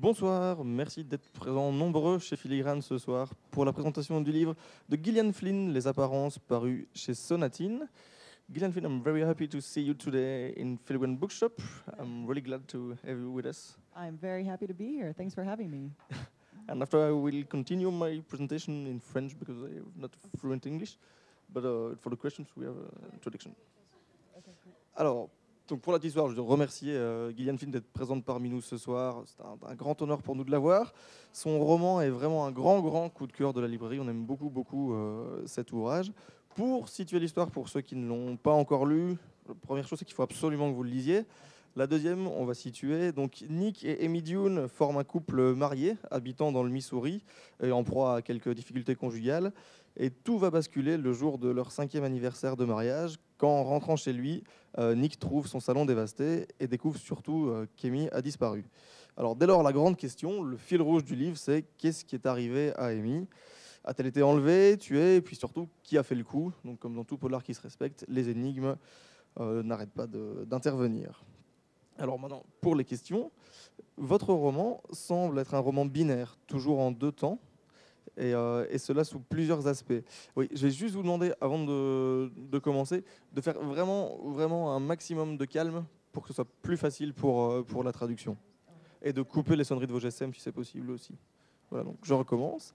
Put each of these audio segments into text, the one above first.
Bonsoir, merci d'être présents nombreux chez Filigrane ce soir pour la présentation du livre de Gillian Flynn, Les Apparences, paru chez Sonatine. Gillian Flynn, I'm very happy to see you today in Filigrane Bookshop. I'm really glad to have you with us. I'm very happy to be here. Thanks for having me. And after I will continue my presentation in French because I'm not fluent English, but for the questions we have an introduction. Alors, donc pour la petite histoire, je veux remercier Gillian Flynn d'être présente parmi nous ce soir. C'est un grand honneur pour nous de l'avoir. Son roman est vraiment un grand coup de cœur de la librairie. On aime beaucoup cet ouvrage. Pour situer l'histoire, pour ceux qui ne l'ont pas encore lu, la première chose, c'est qu'il faut absolument que vous le lisiez. La deuxième, on va situer. Donc, Nick et Amy Dune forment un couple marié, habitant dans le Missouri, et en proie à quelques difficultés conjugales. Et tout va basculer le jour de leur 5e anniversaire de mariage, quand, en rentrant chez lui, Nick trouve son salon dévasté et découvre surtout qu'Amy a disparu. Alors, dès lors, la grande question, le fil rouge du livre, c'est qu'est-ce qui est arrivé à Amy ? A-t-elle été enlevée, tuée, et puis surtout, qui a fait le coup ? Donc, comme dans tout polar qui se respecte, les énigmes n'arrêtent pas d'intervenir. Alors maintenant, pour les questions, votre roman semble être un roman binaire, toujours en 2 temps, et cela sous plusieurs aspects. Oui, je vais juste vous demander, avant de commencer, de faire vraiment un maximum de calme pour que ce soit plus facile pour la traduction. Et de couper les sonneries de vos GSM si c'est possible aussi. Voilà, donc je recommence.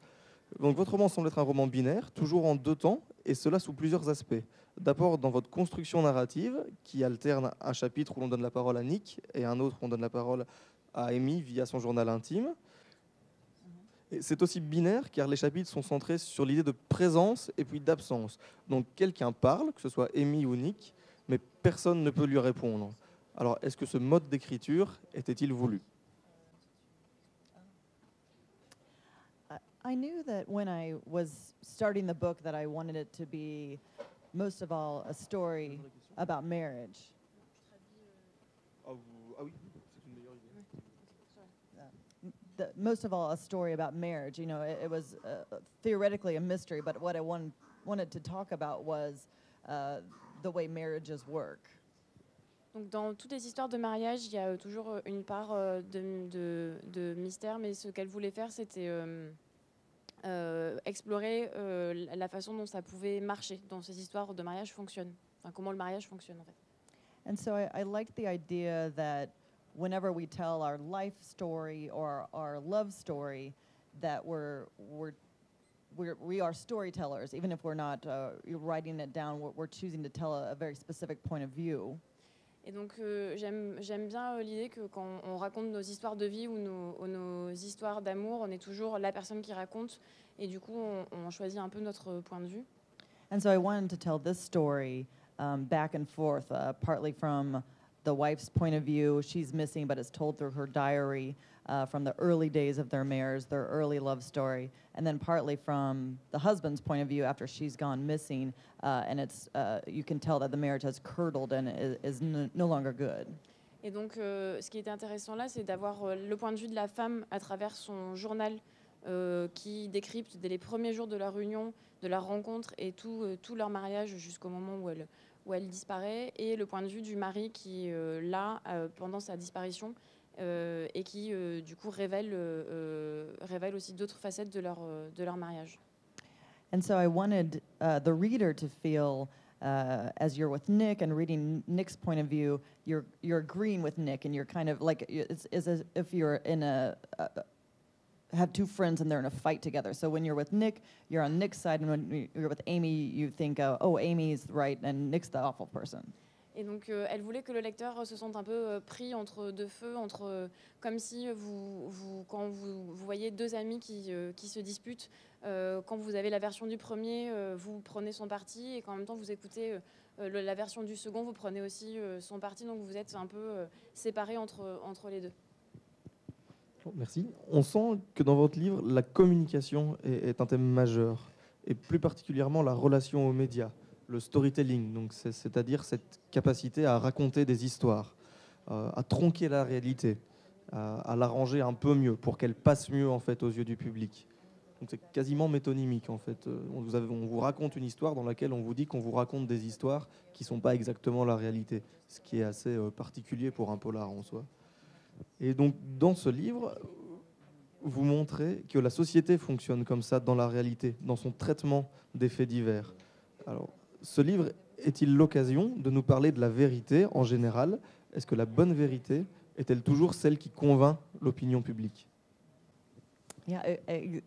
Donc votre roman semble être un roman binaire, toujours en 2 temps, et cela sous plusieurs aspects. D'abord dans votre construction narrative, qui alterne un chapitre où l'on donne la parole à Nick et un autre où on donne la parole à Amy via son journal intime. Et c'est aussi binaire car les chapitres sont centrés sur l'idée de présence et puis d'absence. Donc quelqu'un parle, que ce soit Amy ou Nick, mais personne ne peut lui répondre. Alors est-ce que ce mode d'écriture était-il voulu ? I knew that when I was starting the book that I wanted it to be most of all a story about marriage. Most of all a story about marriage. You know, it was theoretically a mystery, but what I wanted to talk about was the way marriages work. Donc dans toutes les histoires de mariage, il y a toujours une part de mystère, mais ce qu'elle voulait faire, c'était explorer la façon dont ça pouvait marcher, dont ces histoires de mariage fonctionnent, enfin comment le mariage fonctionne en fait. And so I liked the idea that whenever we tell our life story or our love story, that we are storytellers, even if we're not writing it down. We're choosing to tell a very specific point of view. Et donc j'aime bien l'idée que quand on raconte nos histoires de vie ou nos histoires d'amour, on est toujours la personne qui raconte et du coup on choisit un peu notre point de vue. And so I wanted to tell this story back and forth, partly from the wife's point of view. She's missing, but it's told through her diary from the early days of their marriage, their early love story, and then partly from the husband's point of view after she's gone missing, and it's you can tell that the marriage has curdled and is no longer good. Et donc ce qui était intéressant là, c'est d'avoir le point de vue de la femme à travers son journal qui décrypte dès les premiers jours de leur union, de leur rencontre et tout leur mariage jusqu'au moment où elle disparaît, et le point de vue du mari qui est là pendant sa disparition et qui du coup révèle aussi d'autres facettes de leur mariage. And so I wanted the reader to feel, as you're with Nick and reading Nick's point of view, you're agreeing with Nick, and you're kind of like it's as if you're in have 2 friends and they're in a fight together. So when you're with Nick, you're on Nick's side, and when you're with Amy, you think, oh, Amy's right and Nick's the awful person. Et donc elle voulait que le lecteur se sente un peu pris entre 2 feux, comme si quand vous voyez 2 amis qui se disputent, quand vous avez la version du premier, vous prenez son parti, et qu'en même temps vous écoutez la version du second, vous prenez aussi son parti, donc vous êtes un peu séparés entre les deux. Merci. On sent que dans votre livre, la communication est un thème majeur, et plus particulièrement la relation aux médias, le storytelling, donc c'est-à-dire cette capacité à raconter des histoires, à tronquer la réalité, à l'arranger un peu mieux pour qu'elle passe mieux en fait aux yeux du public. Donc c'est quasiment métonymique en fait. On vous raconte une histoire dans laquelle on vous dit qu'on vous raconte des histoires qui ne sont pas exactement la réalité, ce qui est assez particulier pour un polar en soi. Et donc dans ce livre, vous montrez que la société fonctionne comme ça dans la réalité, dans son traitement des faits divers. Alors, ce livre est-il l'occasion de nous parler de la vérité en général? Est-ce que la bonne vérité est-elle toujours celle qui convainc l'opinion publique? Yeah,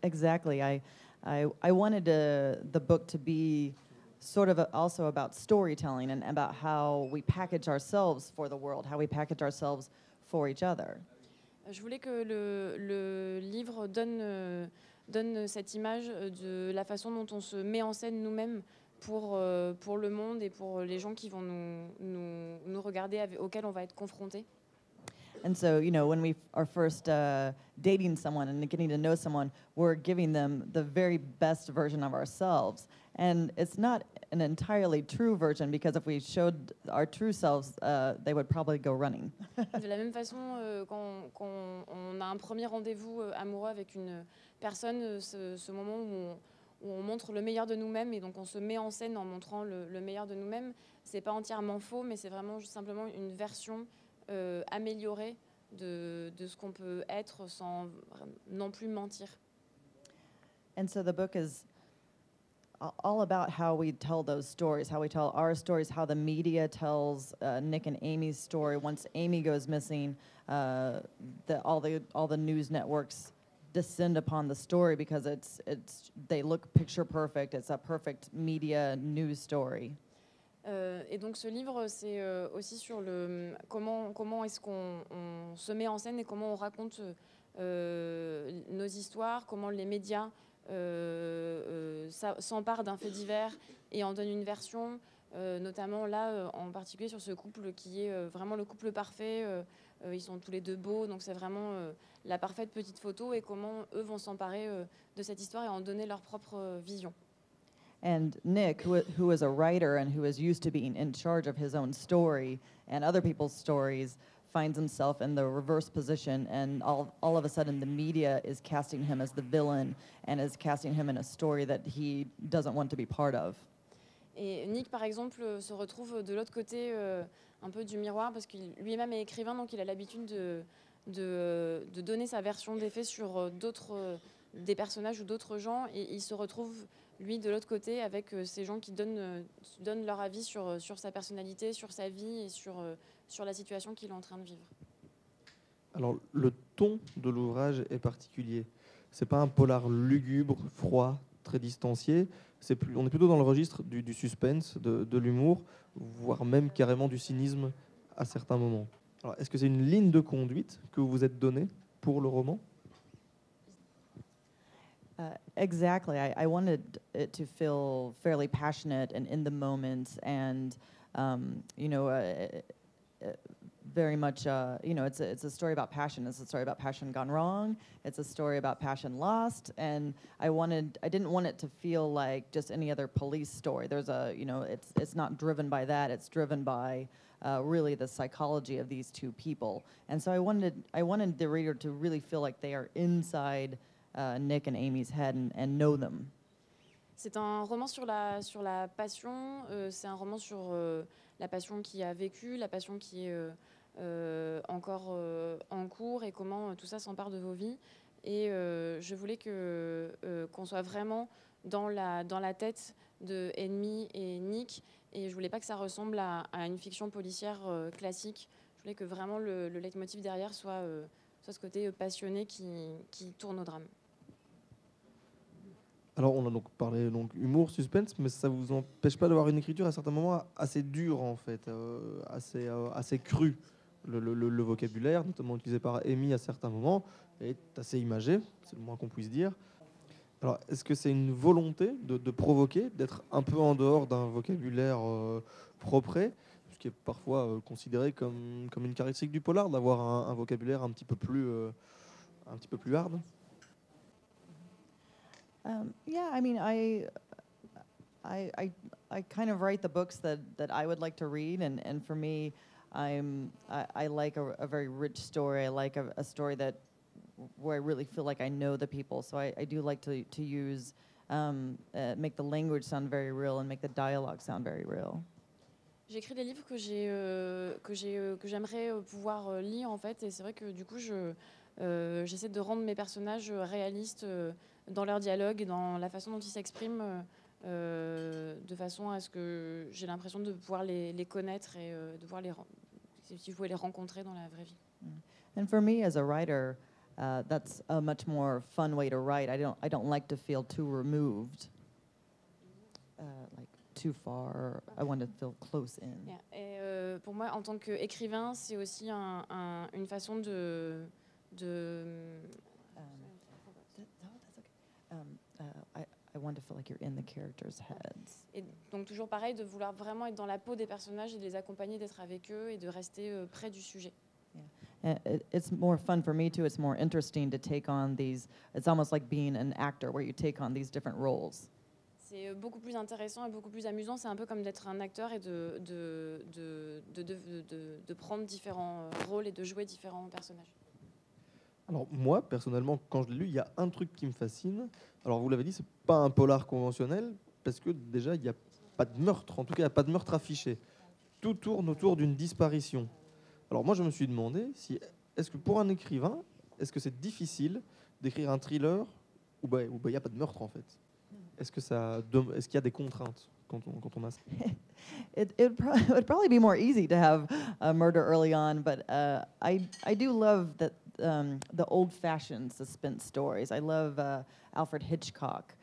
exactly. I wanted the book to be sort of also about storytelling and about how we package ourselves for the world, how we package ourselves for each other. Je voulais que le livre donne cette image de la façon dont on se met en scène nous-mêmes pour le monde et pour les gens qui vont nous regarder, auxquels on va être confrontés. And so, you know, when we are first dating someone and getting to know someone, we're giving them the very best version of ourselves. And it's not an entirely true version, because if we showed our true selves, they would probably go running. De la même façon, quand on a un premier rendez-vous amoureux avec une personne, ce moment où on montre le meilleur de nous-mêmes, et donc on se met en scène en montrant le meilleur de nous-mêmes, c'est pas entièrement faux, mais c'est vraiment simplement une version améliorée de ce qu'on peut être sans non plus mentir. And so the book is all about how we tell those stories, how we tell our stories, how the media tells Nick and Amy's story. Once Amy goes missing, all the news networks descend upon the story because they look picture perfect. It's a perfect media news story. Et donc ce livre, c'est aussi sur comment est-ce qu'on se met en scène et comment on raconte nos histoires, comment les médias s'emparent d'un fait divers et en donnent une version, notamment là, en particulier sur ce couple qui est vraiment le couple parfait. Ils sont tous les deux beaux, donc c'est vraiment la parfaite petite photo, et comment eux vont s'emparer de cette histoire et en donner leur propre vision. And Nick, who is a writer and who is used to being in charge of his own story and other people's stories, finds himself in the reverse position, and all of a sudden the media is casting him as the villain and is casting him in a story that he doesn't want to be part of. Et Nick, par exemple, se retrouve de l'autre côté un peu du miroir, parce qu'il lui-même est écrivain, donc il a l'habitude de donner sa version des faits sur des personnages ou d'autres gens, et il se retrouve lui de l'autre côté avec ces gens qui donnent leur avis sur sa personnalité, sur sa vie et sur la situation qu'il est en train de vivre. Alors, le ton de l'ouvrage est particulier. C'est pas un polar lugubre, froid, très distancié. On est plutôt dans le registre du suspense, de l'humour, voire même carrément du cynisme à certains moments. Alors, est-ce que c'est une ligne de conduite que vous vous êtes donnée pour le roman? Exactly. I wanted it to feel fairly passionate and in the moment, and very much, it's a story about passion. It's a story about passion gone wrong. It's a story about passion lost. And I didn't want it to feel like just any other police story. It's not driven by that. It's driven by really the psychology of these two people. And so I wanted the reader to really feel like they are inside Nick and Amy's head and know them. C'est un roman sur la passion. C'est un roman sur la passion qui a vécu, la passion qui est encore en cours, et comment tout ça s'empare de vos vies. Et je voulais qu'on soit vraiment dans la tête de Amy et Nick, et je voulais pas que ça ressemble à une fiction policière classique. Je voulais que vraiment le leitmotiv derrière soit ce côté passionné qui tourne au drame. Alors, on a donc parlé humour, suspense, mais ça vous empêche pas d'avoir une écriture à certains moments assez dure, en fait, assez crue. Le vocabulaire, notamment utilisé par Amy à certains moments, est assez imagé, c'est le moins qu'on puisse dire. Alors, est-ce que c'est une volonté de provoquer, d'être un peu en dehors d'un vocabulaire propre, ce qui est parfois considéré comme une caractéristique du polar, d'avoir un vocabulaire un petit peu plus hard? Yeah, I mean, I kind of write the books that I would like to read, and for me, I like a very rich story. I like a story where I really feel like I know the people. So I do like to use make the language sound very real and make the dialogue sound very real. J'écris des livres que j'aimerais pouvoir lire, en fait, et c'est vrai que du coup j'essaie de rendre mes personnages réalistes dans leur dialogue et dans la façon dont ils s'expriment, de façon à ce que j'ai l'impression de pouvoir les connaître et de pouvoir si je pouvais les rencontrer dans la vraie vie. And for me as a writer, that's a much more fun way to write. I don't like to feel too removed, like too far. I want to feel close in. Yeah. Et pour moi, en tant qu'écrivain, c'est aussi une façon de I want to feel like you're in the characters' heads. Et donc toujours pareil, de vouloir vraiment être dans la peau des personnages et de les accompagner, d'être avec eux et de rester près du sujet. And it's more fun for me too. It's more interesting to take on these. It's almost like being an actor, where you take on these different roles. C'est beaucoup plus intéressant et beaucoup plus amusant. C'est un peu comme d'être un acteur et de prendre différents rôles et de jouer différents personnages. Alors moi, personnellement, quand je l'ai lu, il y a un truc qui me fascine. Alors vous l'avez dit, c'est pas un polar conventionnel, parce que déjà, il n'y a pas de meurtre. En tout cas, il n'y a pas de meurtre affiché. Tout tourne autour d'une disparition. Alors moi, je me suis demandé, est-ce que pour un écrivain, est-ce que c'est difficile d'écrire un thriller où il n'y a pas de meurtre en fait? Est-ce qu'il y a des contraintes quand on a ça? It would probably be more easy to have a murder early on, but I do love the old-fashioned suspense stories. I love Alfred Hitchcock.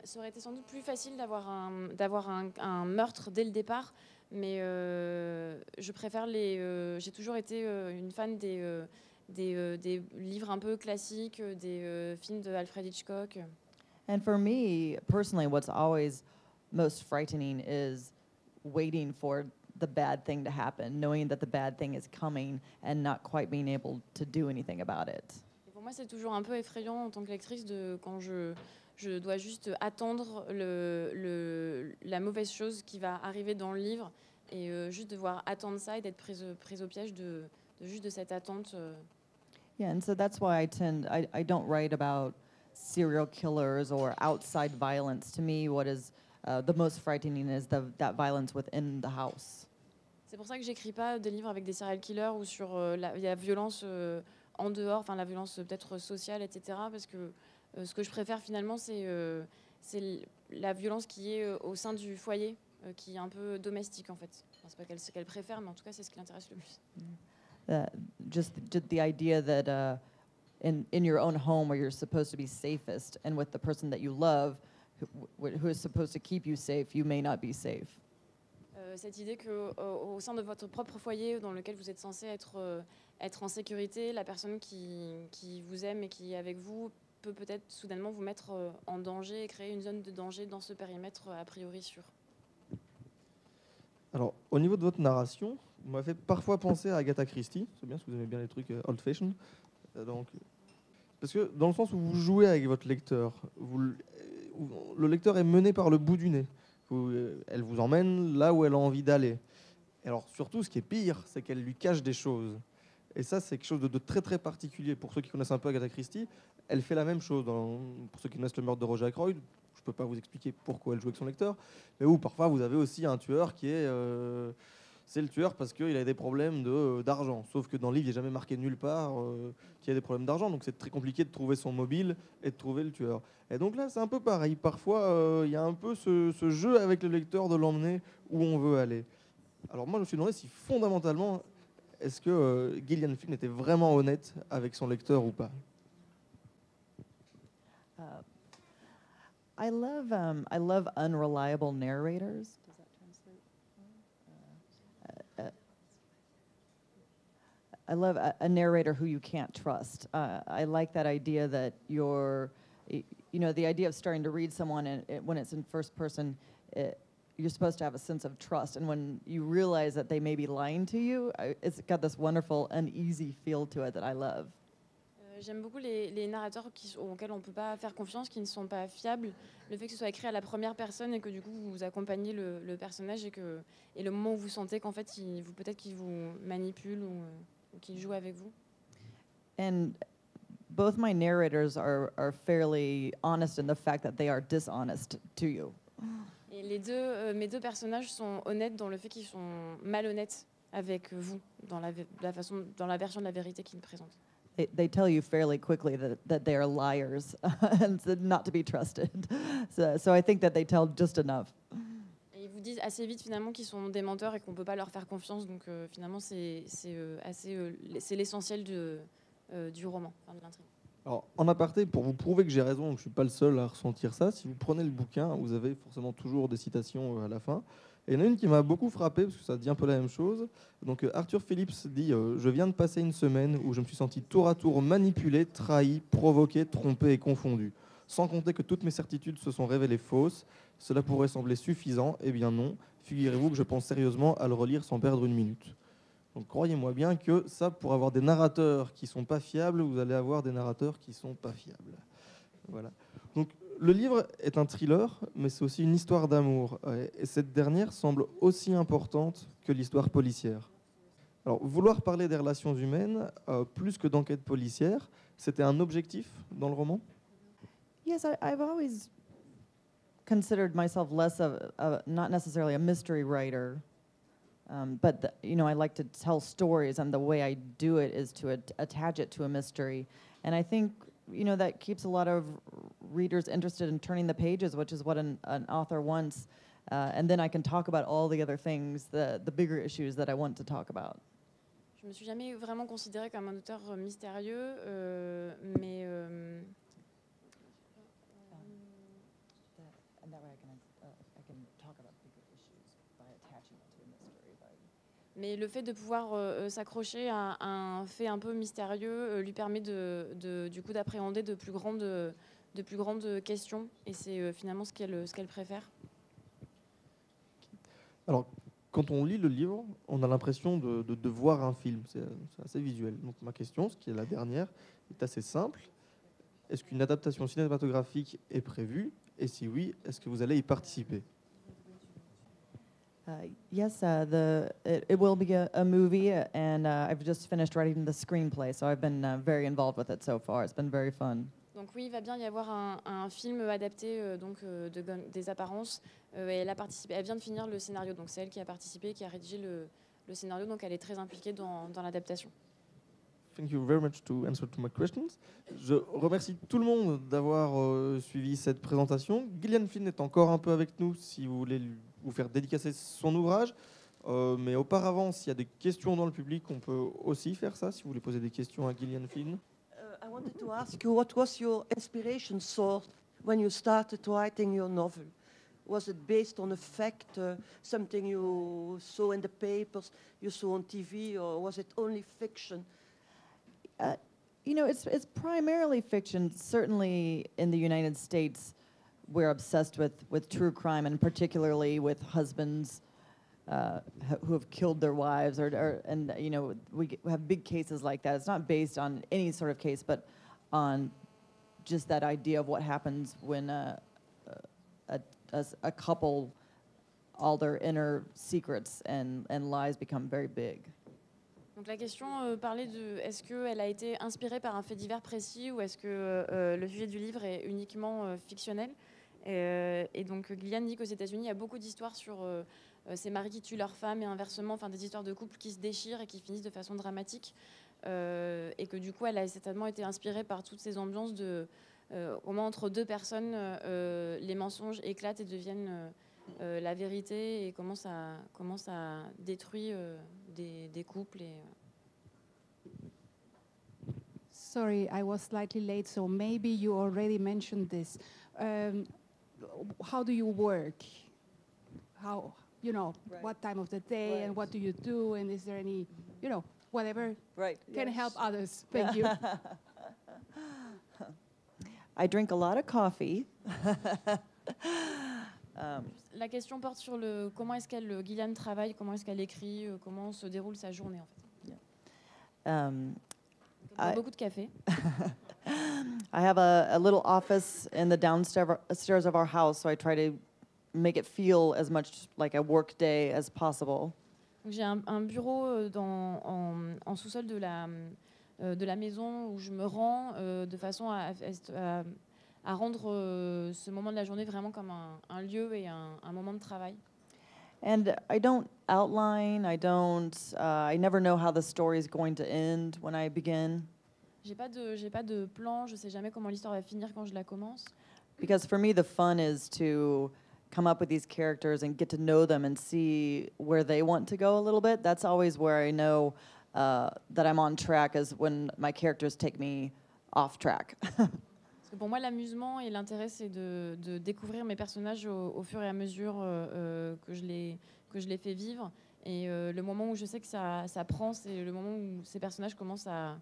Ça aurait été sans doute plus facile d'avoir un meurtre dès le départ, mais je préfère j'ai toujours été une fan des livres un peu classiques, des films de Alfred Hitchcock. And for me, personally, what's always most frightening is waiting for the bad thing to happen, knowing that the bad thing is coming and not quite being able to do anything about it. Et pour moi, c'est toujours un peu effrayant en tant que lectrice quand je dois juste attendre la mauvaise chose qui va arriver dans le livre et juste devoir attendre ça et d'être prise au piège juste de cette attente. Yeah, and so that's why I don't write about serial killers or outside violence. To me, what is the most frightening is that violence within the house. C'est pour ça que j'écris pas des livres avec des serial killers ou sur la violence en dehors, enfin la violence peut-être sociale, etc. Parce que ce que je préfère finalement, c'est la violence qui est au sein du foyer, qui est un peu domestique en fait. Enfin, c'est pas ce qu'elle préfère, mais en tout cas, c'est ce qui l'intéresse le plus. Just the idea that in your own home where you're supposed to be safest and with the person that you love who is supposed to keep you safe, you may not be safe. Cette idée qu'au sein de votre propre foyer dans lequel vous êtes censé être en sécurité, la personne qui vous aime et qui est avec vous peut peut-être soudainement vous mettre en danger et créer une zone de danger dans ce périmètre a priori sûr. Alors, au niveau de votre narration, vous m'avez fait parfois penser à Agatha Christie. C'est bien si vous aimez bien les trucs old-fashioned. Parce que dans le sens où vous jouez avec votre lecteur, le lecteur est mené par le bout du nez. Elle vous emmène là où elle a envie d'aller. Et alors surtout, ce qui est pire, c'est qu'elle lui cache des choses. Et ça, c'est quelque chose de très très particulier. Pour ceux qui connaissent un peu Agatha Christie, elle fait la même chose. Pour ceux qui connaissent le meurtre de Roger Ackroyd, je ne peux pas vous expliquer pourquoi elle joue avec son lecteur, mais où parfois vous avez aussi un tueur qui est... c'est le tueur parce qu'il a des problèmes d'argent. Sauf que dans le livre, il n'est jamais marqué nulle part qu'il y a des problèmes d'argent. Donc c'est très compliqué de trouver son mobile et de trouver le tueur. Et donc là, c'est un peu pareil. Parfois, il y a un peu ce jeu avec le lecteur de l'emmener où on veut aller. Alors moi, je me suis demandé si fondamentalement, est-ce que Gillian Flynn était vraiment honnête avec son lecteur ou pas? I love unreliable narrators. Does that translate? I love a narrator who you can't trust. I like that idea that the idea of starting to read someone and when it's in first person, you're supposed to have a sense of trust. And when you realize that they may be lying to you, it's got this wonderful, uneasy feel to it that I love. J'aime beaucoup les narrateurs auxquels on ne peut pas faire confiance, qui ne sont pas fiables. Le fait que ce soit écrit à la première personne et que du coup vous accompagnez le personnage et le moment où vous sentez qu'en fait peut-être qu'il vous manipule ou qu'il joue avec vous. And both my narrators are fairly honest in the fact that they are dishonest to you. Et mes deux personnages sont honnêtes dans le fait qu'ils sont malhonnêtes avec vous dans dans la version de la vérité qu'il présente. They tell you fairly quickly that they are liars and not to be trusted. So I think that they tell just enough. Et ils vous disent assez vite finalement qu'ils sont des menteurs et qu'on ne peut pas leur faire confiance. Donc finalement, c'est l'essentiel du roman, enfin, de l'intrigue. Alors, en aparté, pour vous prouver que j'ai raison, que je ne suis pas le seul à ressentir ça, si vous prenez le bouquin, vous avez forcément toujours des citations à la fin. Et il y en a une qui m'a beaucoup frappé, parce que ça dit un peu la même chose. Donc Arthur Phillips dit « Je viens de passer une semaine où je me suis senti tour à tour manipulé, trahi, provoqué, trompé et confondu. Sans compter que toutes mes certitudes se sont révélées fausses. Cela pourrait sembler suffisant. Eh bien non. Figurez-vous que je pense sérieusement à le relire sans perdre une minute. » Donc croyez-moi bien que ça, pour avoir des narrateurs qui ne sont pas fiables, vous allez avoir des narrateurs qui ne sont pas fiables. Voilà. Donc le livre est un thriller, mais c'est aussi une histoire d'amour. Et cette dernière semble aussi importante que l'histoire policière. Alors, vouloir parler des relations humaines, plus que d'enquête policière, c'était un objectif dans le roman ? Yes, I've always considered myself less of not necessarily a mystery writer, but I like to tell stories, and the way I do it is to attach it to a mystery. And I think that keeps a lot of readers interested in turning the pages, which is what an author wants. And then I can talk about all the other things, the bigger issues that I want to talk about. Je me suis jamais vraiment considérée comme un auteur mystérieux, mais And that way I can talk about bigger issues by attaching it to a mystery. Mais le fait de pouvoir s'accrocher à un fait un peu mystérieux lui permet du coup d'appréhender de plus grandes questions. Et c'est finalement ce qu'elle préfère. Alors, quand on lit le livre, on a l'impression de voir un film. C'est assez visuel. Donc ma question, ce qui est la dernière, est assez simple. Est-ce qu'une adaptation cinématographique est prévue ? Et si oui, est-ce que vous allez y participer ? Yes, it will be a movie, and I've just finished writing the screenplay, so I've been very involved with it so far. It's been very fun. Donc oui, il va bien y avoir un film adapté des apparences. Elle a participé, elle vient de finir le scénario, donc c'est elle qui a participé, qui a rédigé le scénario, donc elle est très impliquée dans l'adaptation. Thank you very much to answer to my questions. Je remercie tout le monde d'avoir suivi cette présentation. Gillian Flynn est encore un peu avec nous si vous voulez vous faire dédicacer son ouvrage. Mais auparavant, s'il y a des questions dans le public, on peut aussi faire ça, si vous voulez poser des questions à Gillian Flynn. I wanted to ask you, what was your inspiration source when you started writing your novel? Was it based on a fact, something you saw in the papers, you saw on TV, or was it only fiction? It's primarily fiction. Certainly in the United States, we're obsessed with true crime, and particularly with husbands who have killed their wives, and we have big cases like that. It's not based on any sort of case, but on just that idea of what happens when a couple, all their inner secrets and lies become very big. Donc la question parlait de est-ce qu'elle a été inspirée par un fait divers précis ou est-ce que le sujet du livre est uniquement fictionnel. Et donc Gillian dit qu'aux États-Unis, il y a beaucoup d'histoires sur ces maris qui tuent leurs femmes et inversement, enfin des histoires de couples qui se déchirent et qui finissent de façon dramatique. Et que du coup, elle a certainement été inspirée par toutes ces ambiances de comment entre deux personnes, les mensonges éclatent et deviennent la vérité et comment ça détruit des couples. Sorry, I was slightly late, so maybe you already mentioned this. How do you work? How, Right. what time of the day Right. and what do you do? And is there any, whatever Right. can help others? Thank you. I drink a lot of coffee. La question porte sur comment est-ce Gillian travaille, comment est-ce qu'elle écrit, comment se déroule sa journée en fait. Um, Elle boit I- beaucoup de café. I have a little office in the downstairs of our house, so I try to make it feel as much like a work day as possible. Donc, j'ai un bureau en sous-sol de la maison où je me rends de façon à rendre ce moment de la journée vraiment comme un lieu et un moment de travail. And I don't outline, I never know how the story is going to end when I begin. J'ai pas de plan, je sais jamais comment l'histoire va finir quand je la commence. Because for me, the fun is to come up with these characters and get to know them and see where they want to go a little bit. That's always where I know that I'm on track, is when my characters take me off track. Parce que pour moi, l'amusement et l'intérêt, c'est de découvrir mes personnages au fur et à mesure que je les fais vivre. Et le moment où je sais que ça prend, c'est le moment où ces personnages commencent à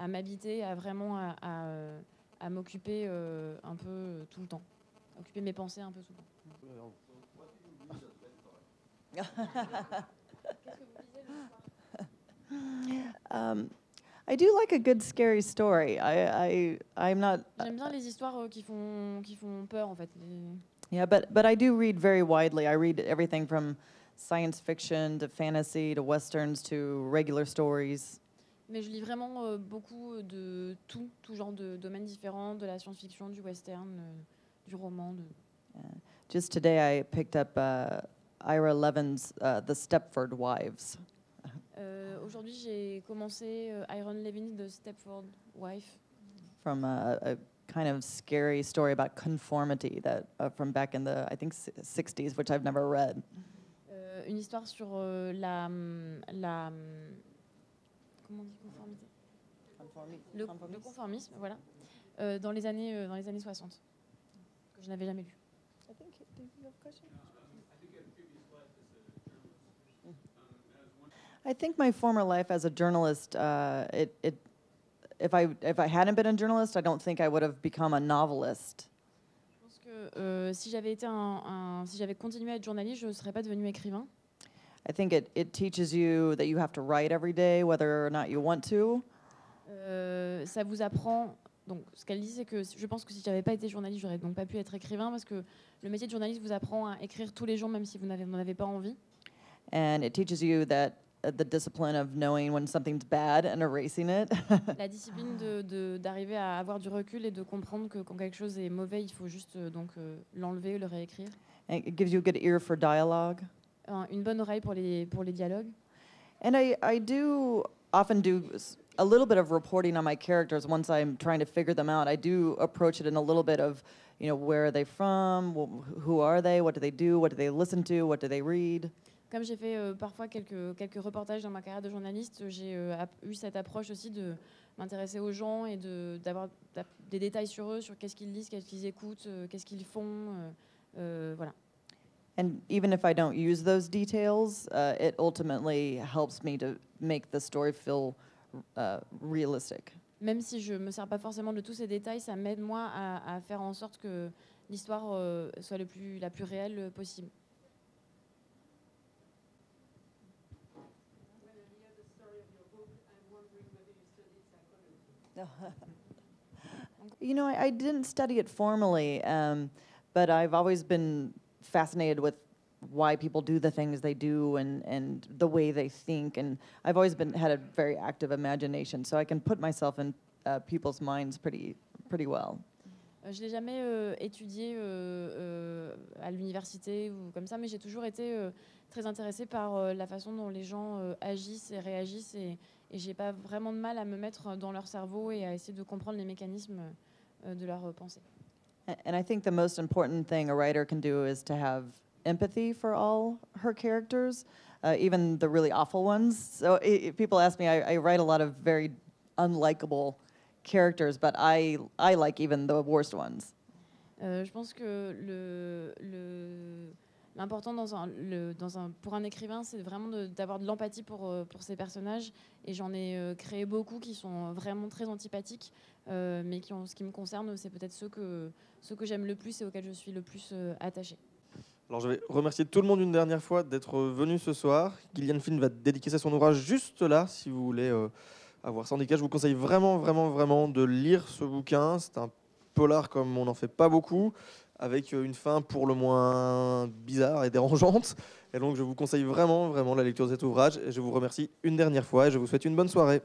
m'habiter, à vraiment à m'occuper un peu tout le temps. Occuper mes pensées un peu tout le temps. I do like a good scary story. I'm not. J'aime bien les histoires qui font peur, en fait. Yeah, but I do read very widely. I read everything from science fiction to fantasy to westerns to regular stories. Mais je lis vraiment beaucoup de tout genre de domaines différents, de la science-fiction, du western, du roman. Just today, I picked up Ira Levin's The Stepford Wives. Aujourd'hui, j'ai commencé Iron Levin, The Stepford Wife. From a kind of scary story about conformity that from back in the, I think, 60s, which I've never read. Une histoire sur comment on dit conformité? Le conformisme, voilà. Dans les années 60, que je n'avais jamais lu. I think my former life as a journalist, if I hadn't been a journalist, I don't think I would have become a novelist. Je pense que si j'avais été si j'avais continué à être journaliste, je ne serais pas devenue écrivain. I think it teaches you that you have to write every day, whether or not you want to. Ça vous apprend. Donc, ce qu'elle dit, c'est que je pense que si j'avais pas été journaliste, j'aurais donc pas pu être écrivain, parce que le métier de journaliste vous apprend à écrire tous les jours, même si vous n'en avez pas envie. And it teaches you that the discipline of knowing when something's bad and erasing it. La discipline d'arriver à avoir du recul et de comprendre que quand quelque chose est mauvais, il faut juste l'enlever, le réécrire. And it gives you a good ear for dialogue. Une bonne oreille pour les dialogues. And I do often do a little bit of reporting on my characters once I'm trying to figure them out. I do approach it in a little bit of, where are they from, who are they, what do they do, what do they listen to, what do they read. Comme j'ai fait parfois quelques reportages dans ma carrière de journaliste, j'ai eu cette approche aussi de m'intéresser aux gens et d'avoir des détails sur eux, sur qu'est-ce qu'ils lisent, qu'est-ce qu'ils écoutent, qu'est-ce qu'ils font, voilà. And even if I don't use those details, it ultimately helps me to make the story feel realistic. Même si je me sers pas forcément de tous ces détails, ça m'aide moi à faire en sorte que l'histoire soit la plus réelle possible. I didn't study it formally, but I've always been fascinated with why people do the things they do and the way they think, and I've always had a very active imagination, so I can put myself in people's minds pretty well. Je l'ai jamais étudié à l'université ou comme ça, mais j'ai toujours été très intéressée par la façon dont les gens agissent et réagissent, et j'ai pas vraiment de mal à me mettre dans leur cerveau et à essayer de comprendre les mécanismes de leur pensée. And I think the most important thing a writer can do is to have empathy for all her characters, even the really awful ones. So people ask me, I write a lot of very unlikable characters, but I like even the worst ones. Je pense que l'important pour un écrivain, c'est vraiment d'avoir de l'empathie pour ces personnages. Et j'en ai créé beaucoup qui sont vraiment très antipathiques, mais ce qui me concerne, c'est peut-être ceux que j'aime le plus et auxquels je suis le plus attachée. Alors je vais remercier tout le monde une dernière fois d'être venu ce soir. Gillian Flynn va dédicacer son ouvrage juste là, si vous voulez avoir ça. En tout cas, je vous conseille vraiment, vraiment, vraiment de lire ce bouquin. C'est un polar comme on n'en fait pas beaucoup, avec une fin pour le moins bizarre et dérangeante. Et donc je vous conseille vraiment, vraiment la lecture de cet ouvrage. Et je vous remercie une dernière fois et je vous souhaite une bonne soirée.